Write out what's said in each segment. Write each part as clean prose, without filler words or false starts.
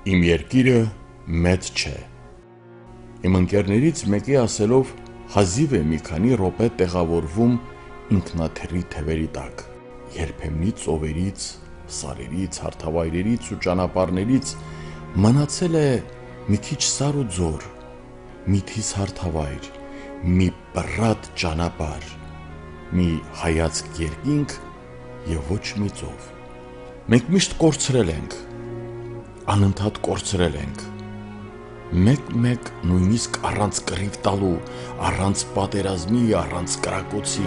Իմ երկիրը մեծ չէ։ Իմ ընկերներից մեկի ասելով հազիվ է մի քանի րոպե տեղավորվում ինքնաթիռի թևերի տակ, երբեմնի ծովերից, սարերից, հարթավայրերից ու ճանապարհներից մնացել է մի քիչ սար ու ձոր, մի թիս հարթավայր, մի պռատ ճանապարհ, մի հայացք երկինք եւ ոչ մի ծով։ Մենք միշտ կորցրել ենք, անընդհատ կորցրել ենք, մեկ-մեկ նույնիսկ առանց կռիվ տալու, առանց պատերազմի, առանց կրակոցի։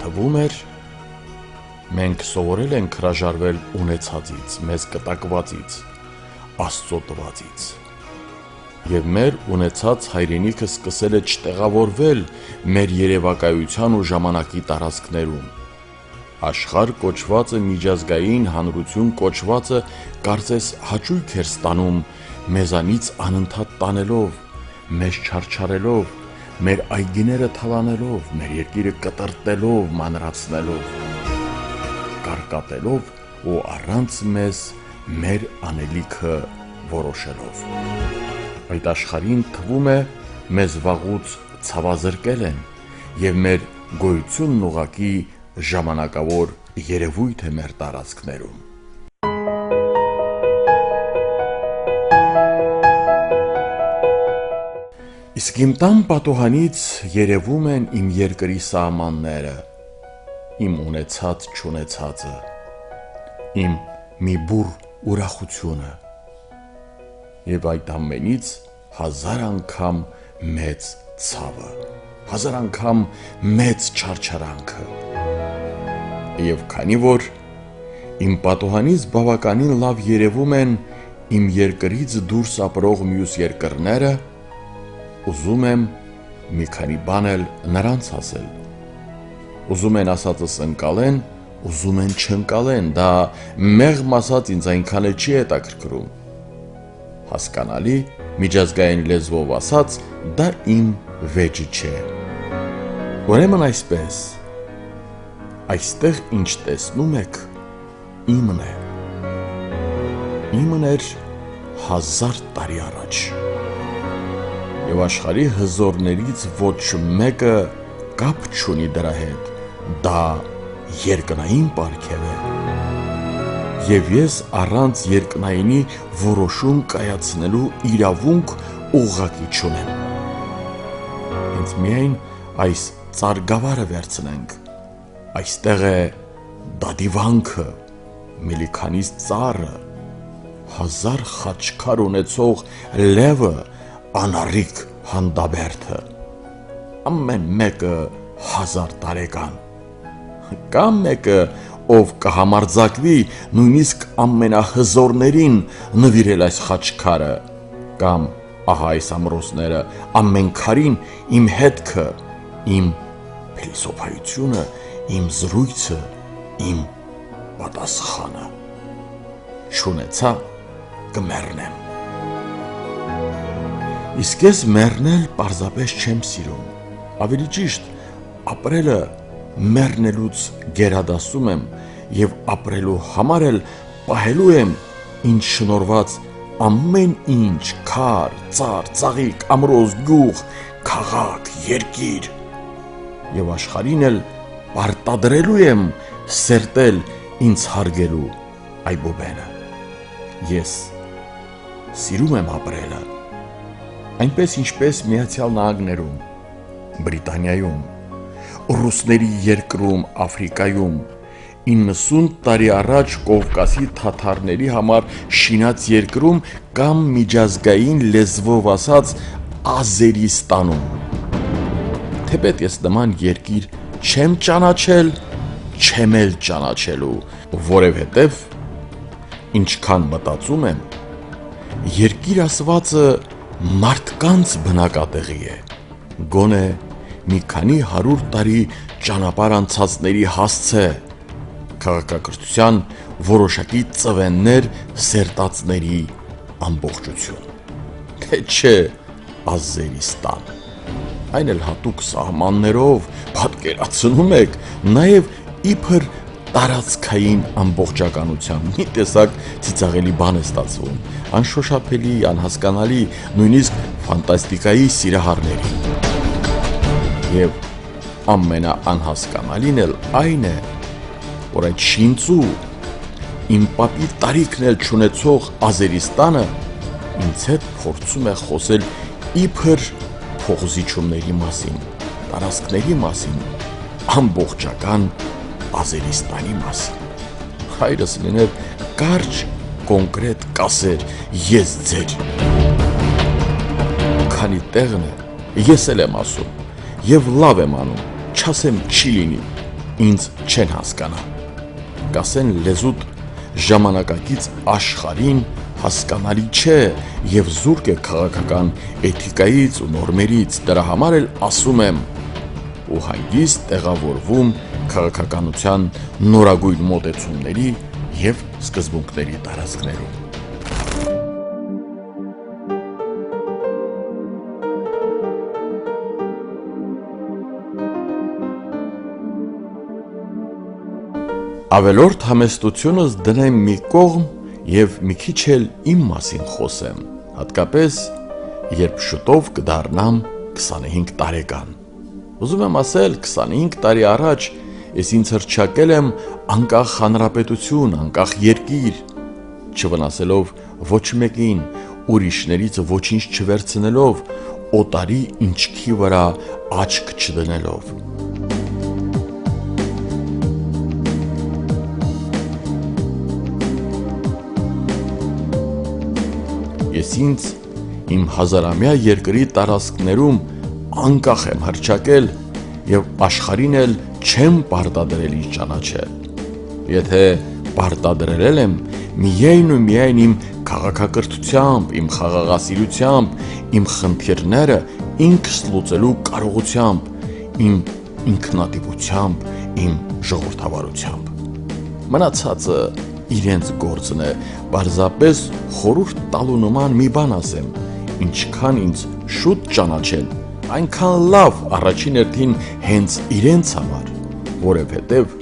Թվում էր, մենք սովորել ենք հրաժարվել ունեցածից, մեզ կտակվածից, Աստծո տվածից։ Եվ մեր ունեցած հայրենիքը սկսել է չտեղավորվել մեր երևակայության ու ժամանակի տարածքներում։ Աշխարհ կոչվածը, միջազգային հանրություն կոչվածը կարծես հաճույք էր ստանում մեզանից անընդհատ տանելով, մեզ չարչարելով, մեր այգիները թալանելով, մեր երկիրը կտրտելով, մանրացնելով, կարկատելով ու առանց մեզ մեր անելիքը որոշելով։ Այդ աշխարհին թվում է մեզ վաղուց ցավազրկել են եւ մեր գոյությունն ուղղակի ժամանակավոր երևույթ է մեր տարածքներում։ Իսկ իմ տան պատուհանից երևում են իմ երկրի սահմանները, իմ ունեցած չունեցածը, իմ մի բուռ ուրախությունը եւ այդ ամենից հազար անգամ մեծ ցավը, հազար անգամ մեծ չարչարանքը։ Եվ քանի որ իմ պատուհանից բավականին լավ երևում են իմ երկրից դուրս ապրող մյուս երկրները, ուզում եմ մի քանի բան էլ նրանց ասել։ Ուզում են ասածս ընկալեն, ուզում են չընկալեն, դա մեղմ ասած ինձ այնքան էլ չի հետաքրքրում։ Հասկանալի, միջազգային լեզվով ասած, դա իմ վեճը չէ։ Ուրեմն այսպես, այստեղ ինչ տեսնում եք, իմն է։ Իմն էր 1000 տարի առաջ։ Եվ աշխարհի հզորներից ոչ մեկը կապ չունի դրա հետ, դա երկնային պարգև է։ Եվ ես առանց երկնայինի որոշում կայացնելու իրավունք ուղղակի չունեմ։ Հենց միայն այս ծարգավարը վերցնենք, այստեղ է դադիվանքը, միլիքանից ծառը, 1000 խաչքար ունեցող լևը, անառիկ հանդաբերդը, ամեն մեկը 1000 տարեկան, կամ մեկը, ով կհամարձակվի նույնիսկ ամենահզորներին նվիրել այս խաչքարը, կամ ահա այս ամրոցները, ամեն քարին իմ հետքը, իմ փիլիսոփայությունը, իմ զրույցը, իմ պատասխանը։ Չունեցա կմեռնեմ։ Իսկ ես մեռնել պարզապես չեմ սիրում, ավելի ճիշտ, ապրելը մեռնելուց գերադասում եմ եւ ապրելու համար էլ պահելու եմ ինձ շնորհված ամեն ինչ, քար, ծառ, ծաղիկ, ամրոց, գյուղ, քաղաք, երկիր եւ աշխարհին էլ պարտադրելու եմ սերտել ինձ հարգելու այբոբենը։ Ես սիրում եմ ապրելը, այնպես ինչպես Միացյալ Նահանգներում, Բրիտանիայում, ռուսների երկրում, Աֆրիկայում, 90 տարի առաջ Կովկասի թաթարների համար շինած երկրում կամ միջազգային լեզվով ասած Ազերիստանում։ Թեպետ ես նման երկիր չեմ ճանաչել, չեմ էլ ճանաչելու, որովհետև ինչքան մտածում եմ, երկիր ասվածը մարդկանց բնակատեղի է, գոնե մի քանի 100 տարի ճանապարհ անցածների հասցե, քաղաքակրթության որոշակի ծվեններ սերտածների ամբողջություն, թե չէ Ազերիստան։ այն էլ հատուկ սահմաններով, պատկերացնում եք, նաև իբր տարածքային ամբողջականությամբ մի տեսակ ծիծաղելի բան է ստացվում, անշոշափելի, անհասկանալի, նույնիսկ ֆանտաստիկայի սիրահարների։ Եվ ամենաանհասկանալին էլ այն է, որ այդ շինծու իմ պապի տարիքն էլ չունեցող Ազերիստանը ինձ հետ փորձում է խոսել իբր փողզիչումների մասին, տարածքների մասին, ամբողջական Ազերիստանի մասին։ Հայրս լիներ կարճ կոնկրետ կասեր ես ձեր։ Քանի տեղն է, ես էլ եմ ասում, և լավ եմ անում, չասեմ չի լինի, ինձ չեն հասկանա։ Կասեն լեզուտ ժամանակակից աշխարհին հասկանալի չէ և զուրկ է քաղաքական էթիկայից ու նորմերից, դրա համար էլ ասում եմ ու հանգիստ տեղավորվում քաղաքականության նորագույն մոտեցումների և սկզբունքների տարածքներում։ Ավելորդ համեստությունս դնեմ մի կողմ և մի քիչ էլ իմ մասին խոսեմ, հատկապես, երբ շուտով կդառնամ 25 տարեկան։ Ուզում եմ ասել, 25 տարի առաջ ես ինձ հռչակել եմ անկախ հանրապետություն, անկախ երկիր, չվնասելով ոչ մեկին, ուրիշներից ոչինչ չվերցնելով, օտարի ինչքի վրա աչք չդնելով։ Ես ինձ իմ հազարամյա երկրի տարածքներում անկախ եմ հռչակել և աշխարհին էլ չեմ պարտադրել ինձ ճանաչել։ Եթե պարտադրել եմ, միայն ու միայն իմ քաղաքակրթությամբ, իմ խաղաղասիրությամբ, իմ խնդիրները ինքս լուծելու կարողությամբ, իմ ինքնատիպությամբ, իմ ժողովրդավարությամբ։ Մնացածը իրենց գործն է, պարզապես խորհուրդ տալու նման մի բան ասեմ, ինչքան ինձ շուտ ճանաչեն, այնքան լավ առաջին հերթին հենց իրենց համար, որովհետև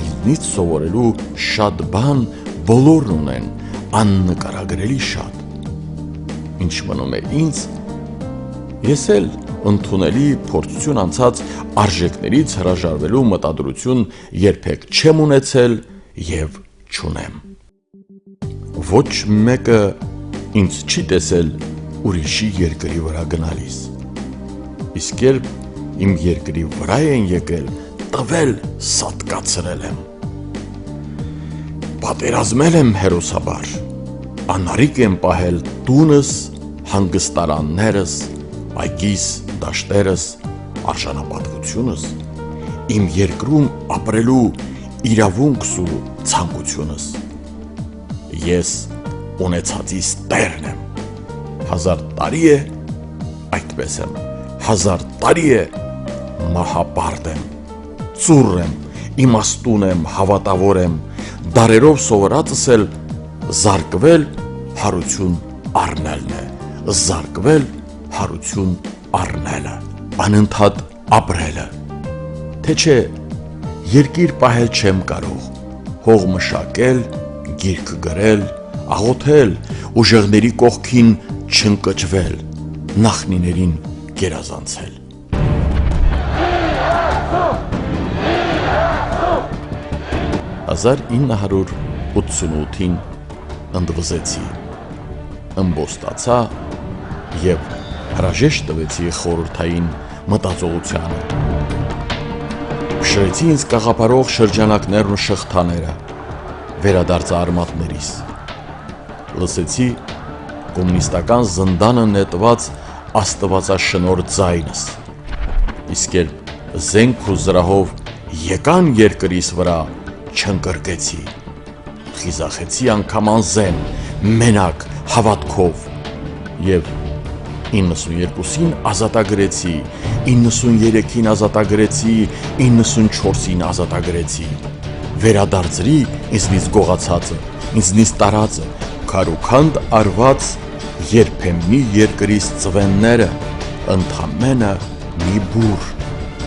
ինձնից սովորելու շատ բան բոլորն ունեն, աննկարագրելի շատ։ Ինչ մնում է ինձ, ես էլ ընդունելի փորձություն անցած արժեքներից հրաժարվելու մտադրություն երբեք չեմ ունեցել և չունեմ։ Ոչ մեկը ինձ չի տեսել ուրիշի երկրի վրա գնալիս, իսկ երբ իմ երկրի վրա են եկել, տվել սատկացրել եմ։ Պատերազմել եմ հերոսաբար, անարիք եմ պահել տունս, հանգստարաններս, այգիս, դաշտերս, արժանապատվությունս, իմ երկրում ապրելու իրավունքս ու ցանկությունս։ Ես ունեցածիս տերն եմ, 1000 տարի է, այդպես եմ, 1000 տարի է, մահապարտ եմ, ծուռ եմ, իմաստուն եմ, հավատավոր եմ, դարերով սովորածս էլ զարկվել հարություն առնելն է, զարկվել հարություն առնելը, անընդհատ ապրելը, թե չէ երկիր պահել չեմ կարող, հող մշակել, գիրք գրել, աղոթել, ուժեղների կողքին չընկճվել, նախնիներին գերազանցել։ 1988-ին ընդվզեցի, ըմբոստացա և հրաժեշտ տվեցի խորհրդային մտածողությանը։ Փշրեցի ինձ կաղապարող շրջանակներն ու շղթաները, վերադարձա արմատներիս, լսեցի կոմունիստական զնդանը նետված աստվածաշնոր ձայնս, իսկ երբ զենք ու զրահով եկան երկրիս վրա, չընկրկեցի, խիզախեցի անգամ անզեն, մենակ, հավատքով, և 92-ին ազատագրեցի, 93-ին ազատագրեցի, 94-ին ազատագրեցի, վերադարձրի ինձնից գողացածը, ինձնից տարածը, քարուքանդ արված երբեմնի երկրիս ծվենները, ընդամենը մի բուր,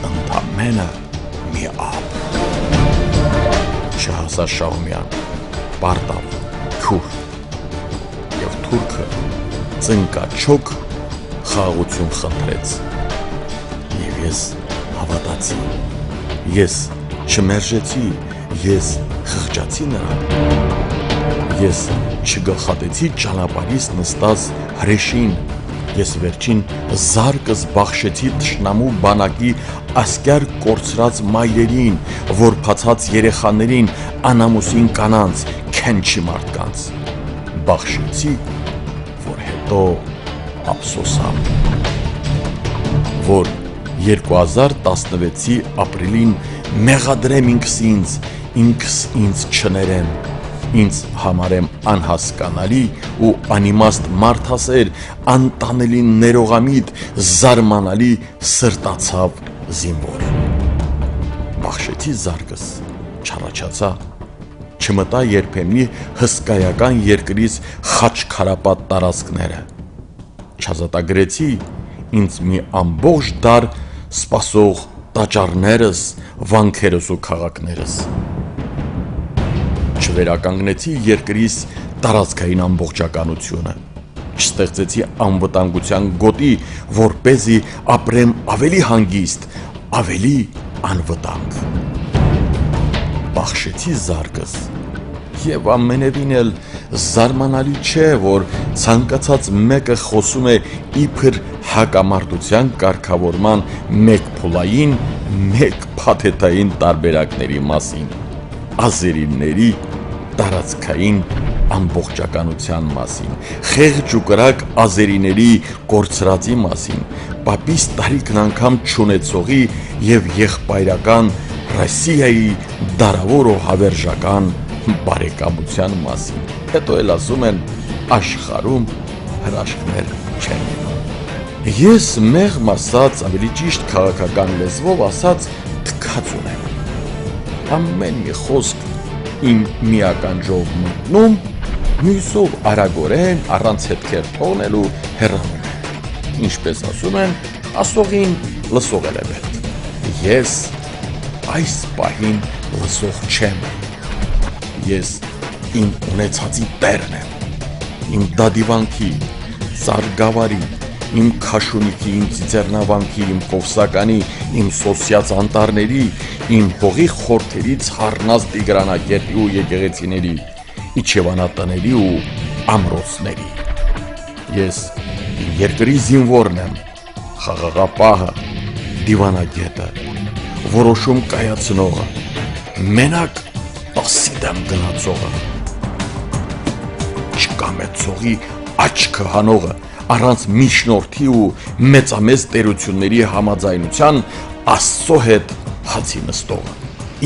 ընդամենը մի ափ։ Չհասա Շահումյան, պարտավ, քուր, և թուրքը ծնկաչոք խաղաղություն խնդրեց։ Եվ ես հավատացի, ես չմերժեցի, ես խղճացի նրան, ես չգլխատեցի ճանապարհիս նստած հրեշին, ես վերջին զարկս բախշեցի թշնամու բանակի ասկյար կորցրած մայրերին, որբացած երեխաներին, անամուսին կանանց, քենչի մարդկանց, բախշեցի, որ հետո ափսոսամ, որ 2016-ի ապրիլին մեղադրեմ ինքս ինձ չներեմ, ինձ համարեմ անհասկանալի ու անիմաստ մարդասեր, անտանելի ներողամիտ, զարմանալի սրտացավ զինվոր։ Բախշեցի զարկս, չառաջացա, չմտա երբեմնի հսկայական երկրից խաչքարապատ տարածքները, չազատագրեցի ինձ մի ամբողջ դար սպասող տաճարներս, վանքերս ու քաղաքներս, չվերականգնեցի երկրիս տարածքային ամբողջականությունը, չստեղծեցի անվտանգության գոտի, որպեսզի ապրեմ ավելի հանգիստ, ավելի անվտանգ։ Բախշեցի զարկս, և ամենևին էլ զարմանալի չէ, որ ցանկացած մեկը խոսում է իբր հակամարտության կարգավորման մեկ փուլային, մեկ փաթեթային տարբերակների մասին, ազերիների տարածքային ամբողջականության մասին, խեղճ ու կրակ ազերիների կորցրածի մասին, պապիս տարիքն անգամ չունեցողի և եղբայրական Ռոսիայի դարավոր ու հավերժական բարեկամության մասին, հետո էլ ասում են աշխարհում հրաշքներ չեն լինում։ Ես մեղմ ասած, ավելի ճիշտ քաղաքական լեզվով ասած, թքած ունեմ, ամեն մի խոսք իմ միականջով մտնում, մյուսով արագորեն առանց հետքեր թողնելու հեռանում է, ինչպես ասում են, ասողին լսողել է պետք։ Ես այս պահին լսող չեմ, ես իմ ունեցածի տերն եմ, իմ դադիվանքի, ծարգավարի, իմ քաշունիքի, իմ ծիծեռնավանքի, իմ կովսականի, իմ սոսյաց անտառների, իմ հողի խորթերից հառնած Տիգրանակերտի ու եկեղեցիների, իջևանատների ու ամրոցների։ Ես իմ երկրի զինվորն եմ, խաղաղապահը, դիվանագետը, որոշում կայացնողը, մենակ տասի դեմ գնացողը, չկամեցողի աչքը հանողը, առանց միջնորդի ու մեծամեծ տերությունների համաձայնության Աստծո հետ հացի նստողը։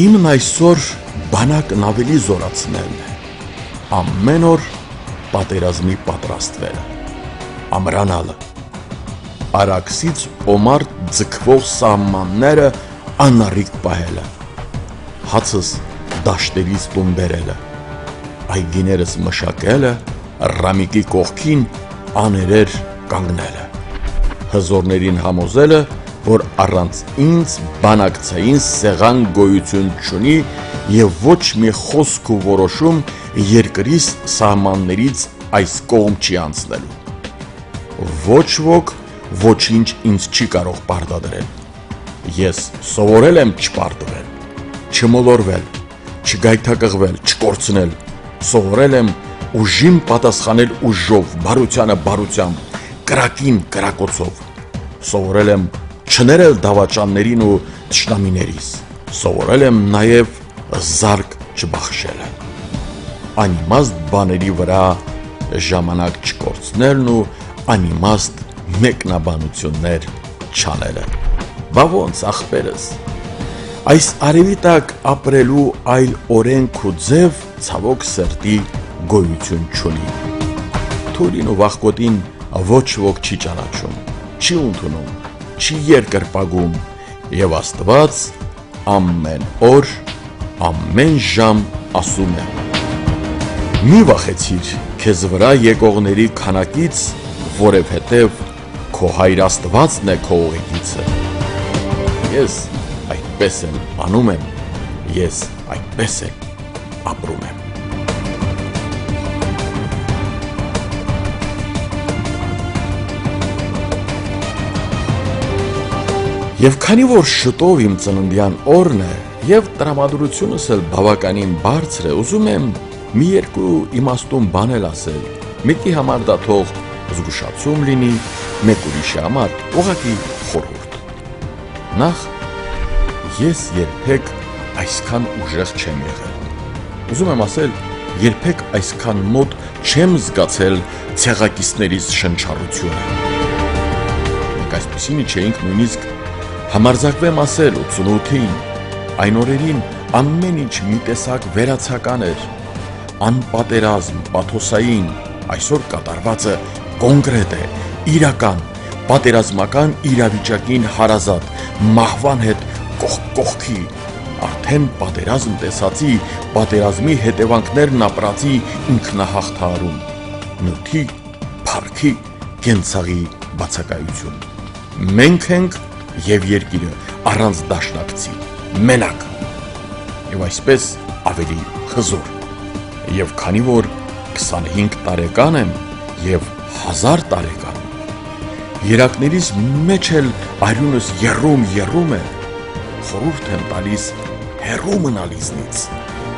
Իմն այսօր բանակն ավելի զորացնելն է, ամեն օր պատերազմի պատրաստվելը, ամրանալը, Արաքսից Օմար ձգվող սահմանները անառիկ պահելը, հացս դաշտերից տուն բերելը, այգիներս մշակելը, Ռամիկի կողքին աներեր կանգնելը, հզորներին համոզելը, որ առանց ինձ բանակցային սեղան գոյություն չունի և ոչ մի խոսք ու որոշում երկրիս սահմաններից այս կողմ չի անցնելու։ Ոչ ոք ոչինչ ինձ չի կարող պարտադրել։ Ես սովորել եմ չպարտվել, չմոլորվել, չգայթակղվել, չկորցնել, սովորել եմ ուժին պատասխանել ուժով, բարությանը բարությամբ, կրակին կրակոցով, սովորել եմ չներել դավաճաններին ու թշնամիներիս, սովորել եմ նաև զարկ չբախշելը, անիմաստ բաների վրա ժամանակ չկորցնելն ու անիմաստ մեկնաբանություններ չանելը։ Բա ոնց ախպերս, այս արևի տակ ապրելու այլ օրենք ու ձև ցավոք սրտի գոյություն չունի։ Թուրին ու վախկոտին ոչ ոք չի ճանաչում, չի ընդունում, չի երկրպագում և Աստված ամեն օր, ամեն ժամ ասում է. մի վախեցիր քեզ վրա եկողների քանակից, որովհետև քո Հայր Աստվածն է քո ուղեկիցը։ Ես այդպես եմ անում եմ, ես այդպես եմ ապրում եմ։ Եվ քանի որ շուտով իմ ծննդյան օրն է, եւ տրամադրությունս էլ բավականին բարձր է, ուզում եմ մի երկու իմաստուն բան էլ ասել։ Մեկի համար դա թող զգուշացում լինի, մեկ ուրիշի համար ուղղակի խորհուրդ։ Նախ ես երբեք այսքան ուժեղ չեմ եղել։ Ուզում եմ ասել, երբեք այսքան մոտ չեմ զգացել ցեղակիցներից շնչառությունը։ Մենք այսպիսինի չէինք նույնիսկ համարձակվեմ ասել 88-ին, այն օրերին ամեն ինչ մի տեսակ վերացական էր, անպատերազմ, պաթոսային, այսօր կատարվածը կոնկրետ է, իրական, պատերազմական իրավիճակին հարազատ, մահվան հետ կողք կողքի, արդեն պատերազմ տեսածի, պատերազմի հետևանքներն ապրածի ինքնահաղթահարում, նյութի, փառքի, կենցաղի բացակայություն։ Մենք ենք եւ երկիրը առանց դաշնակցի, մենակ, եւ այսպես ավելի հզոր։ Եվ քանի որ 25 տարեկան եմ եւ 1000 տարեկան, երակներիս մեջ էլ արյունս երում է, խորհուրդ եմ տալիս հեռու մնալ ինձնից,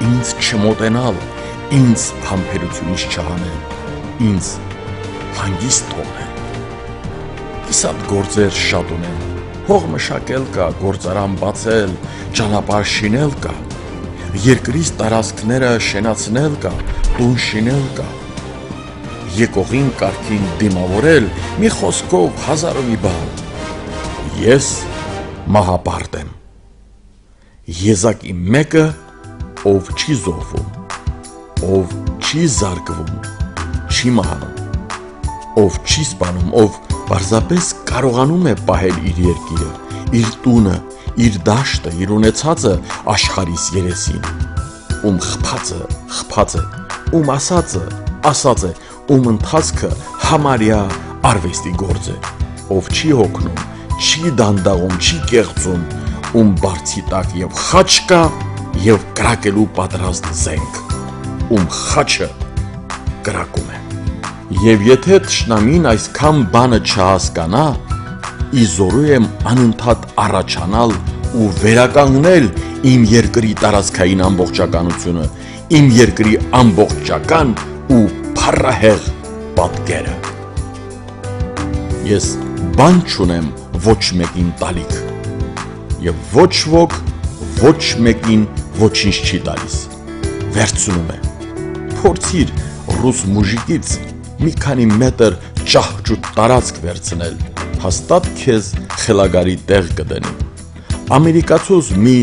ինձ չմոտենալ, ինձ համբերությունից չհանել, ինձ հանգիստ թողնել։ Կիսատ գործեր շատ ունեմ, հող մշակել կա, գործարան բացել, ճանապարհ շինել կա, երկրից տարածքները շենացնել կա, տուն շինել կա, եկողին կարգին դիմավորել, մի խոսքով հազար ու մի բան։ Ես մահապարտ եմ, եզակի մեկը, ով չի զոհվում, ով չի զարկվում, չի մահանում, ով չի սպանում, ով պարզապես կարողանում է պահել իր երկիրը, իր տունը, իր դաշտը, իր ունեցածը աշխարհիս երեսին, ում խփած է, ում ասած է, ում ընթացքը համարյա արվեստի գործ է, ով չի հոգնում, չի դանդաղում, չի կեղծում, ում բարձի տակ եւ խաչ կա եւ կրակելու պատրաստ զենք, ում խաչը կրակում է։ Եվ եթե թշնամին այսքան բանը չհասկանա, իզորու եմ անընդհատ առաջանալ ու վերականգնել իմ երկրի տարածքային ամբողջականությունը, իմ երկրի ամբողջական ու փառահեղ պատկերը։ Ես բան չունեմ ոչ մեկին տալիք, եւ ոչ ոք ոչ մեկին ոչինչ չի տալիս, վերցնում է։ Փորձիր ռուս մուժիկից մի քանի մետր ճահճուտ տարածք վերցնել, հաստատ քեզ խելագարի տեղ կդնի։ Ամերիկացուց մի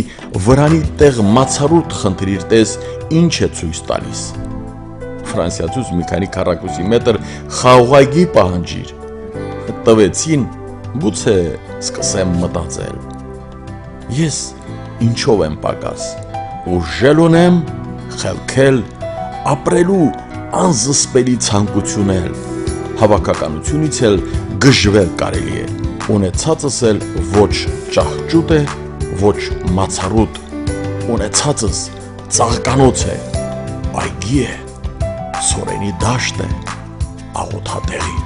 վրանի տեղ մացառուտ խնդրիր, տես ինչ է ցույց տալիս։ Ֆրանսիացուց մի քանի քառակուսի մետր խաղողագի պահանջիր, տվեցին, գուցե սկսեմ մտածել։ Ես ինչով եմ պակաս, ուժել ունեմ, խելքել, ապրելու անզսպելի ցանկությունել, հավաքականությունից էլ գժվել կարելի է, ունեցածս էլ ոչ ճահճուտ է, ոչ մացառուտ, ունեցածս ծաղկանոց է, այգի է, սորենի դաշտ է, աղոթատեղի,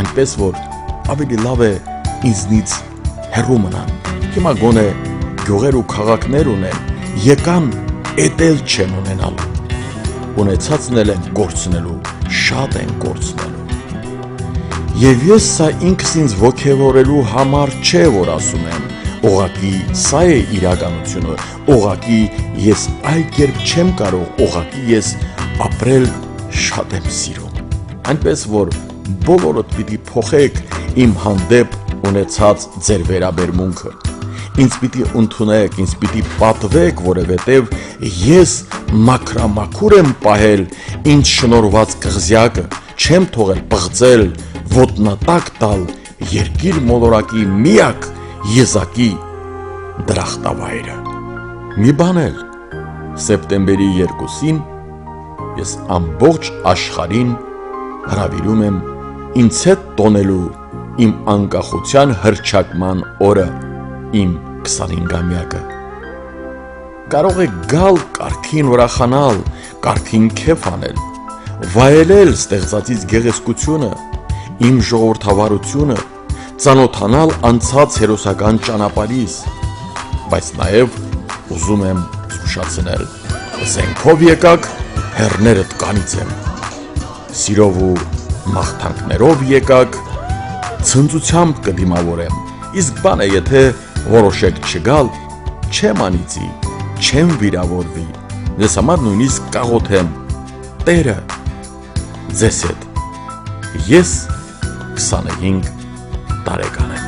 այնպես որ ավելի լավ է ինձնից հեռու մնան, հիմա գոնե գյուղեր ու քաղաքներ ունեն, եկան էտել չեն ունենալու, ունեցածն էլ են կորցնելու, շատ են կորցնելու։ Եվ ես սա ինքս ինձ ոգևորելու համար չէ, որ ասում եմ, օղակի սա է իրականությունը, օղակի ես այլ կերպ չեմ կարող, օղակի ես ապրել շատ եմ սիրում։ Այնպես որ բոլորդ պիտի փոխեք իմ հանդեպ ունեցած ձեր վերաբերմունքը։ Ինձ պիտի ընդունեք, ինձ պիտի պատվեք, որովհետև ես մաքրամաքուր եմ պահել ինձ շնորհված կղզյակը, չեմ թողել պղծել, ոտնատակ տալ երկիր մոլորակի միակ եզակի դրախտավայրը։ Մի բան էլ, սեպտեմբերի 2-ին ես ամբողջ աշխարհին հրավիրում եմ ինձ հետ տոնելու իմ անկախության հռչակման օրը, իմ 25-ամյակը։ Կարող եք գալ կարգին ուրախանալ, կարգին քեֆ անել, վայելել ստեղծածից գեղեցկությունը, իմ ժողովրդավարությունը, ծանոթանալ անցած հերոսական ճանապարհից, բայց նաև ուզում եմ զգուշացնել. զենքով եկաք, հեռներդ կանիցեմ, սիրով ու մաղթանքներով եկաք, ցնծությամբ կդիմավորեմ, իսկ բան է, եթե որոշեք չգալ, չեմ անիծի, չեմ վիրավորվի, ձեզ համար նույնիսկ կաղոթեմ, Տերը ձեզ հետ։ Ես 25 տարեկան եմ։